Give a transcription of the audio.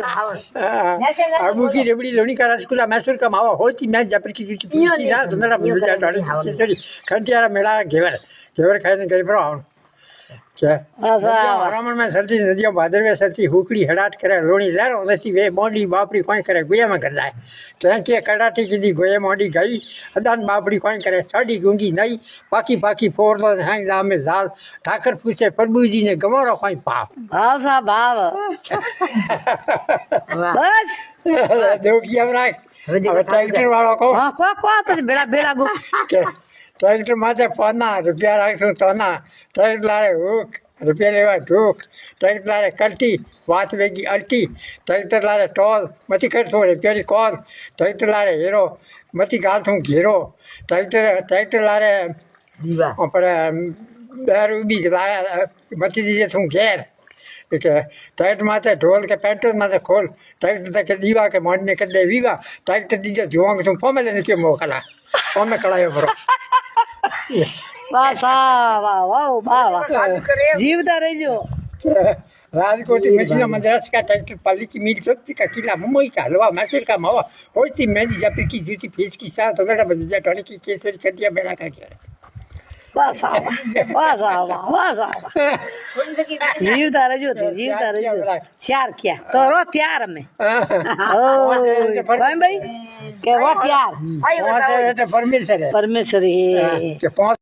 अबू की रेबड़ी लोनी का रसगुल्ला मैसूर का मावा होती मैं जपर की जूती पूछती ना धंधड़ा बंद जा डाली सॉरी खंडियारा मेला घेवर घेवर खाने गए पर आओ क्या हरामण में सरती नदियों भादर में सरती हुकड़ी हड़ाट करे लोनी लहर होती वे मोंडी बापड़ी कोई करे गुया में कर जाए क्या के कड़ाटी की दी गोये मोंडी गई अदान बापड़ी कोई करे साड़ी गूंगी नहीं बाकी बाकी फोर लो हैं लाम में जाल ठाकर पूछे प्रभु जी ने गवारा कोई पाप भाव सा भाव बस दो की हमरा अब ट्रैक्टर वाला को हाँ को પછી બેડા બેડા ગો ट्रैक्टर माथे पन्ना रुपया राखશું તોના ટ્રેક્ટર લારે હુક રૂપિયા લેવા ઢૂક ટ્રેક્ટર લારે કલટી વાત વેગી અલટી ટ્રેક્ટર લારે ટોલ મતી કરતો રૂપિયાની કોલ ટ્રેક્ટર લારે હીરો મતી ગાલતું ઘેરો ટ્રેક્ટર લારે દીવા આપણે દારૂ બી લારે મતી દીજે તું ઘેર ट्रैक्टर माथे ढोल के पेट्रोल माथे खोल ट्रैक्टर तक दीवा के मोड़ने कर दे वीवा ट्रैक्टर दीजिए जुआंग तुम फोमे लेने क्यों मोकला फोमे कड़ायो बरो વાહ વાહ વાહ વાહ જીવતા રહેજો राजकोट मशीना मद्रास का ट्रैक्टर पाली की मील चौकी का किला मुंबई का हलवा मैसूर का मावा होती मेहंदी जपी की जूती फीस की साथ वगैरह बजा टोनी की केसरी कटिया बेड़ा का क्या બસ જીવતા રહેજો જીવતા રહેજો ચાર ક્યાં તો રો ત્યાર અમે ભાઈ કે વો ત્યાર परमेश्वर પરમેશ્વર હે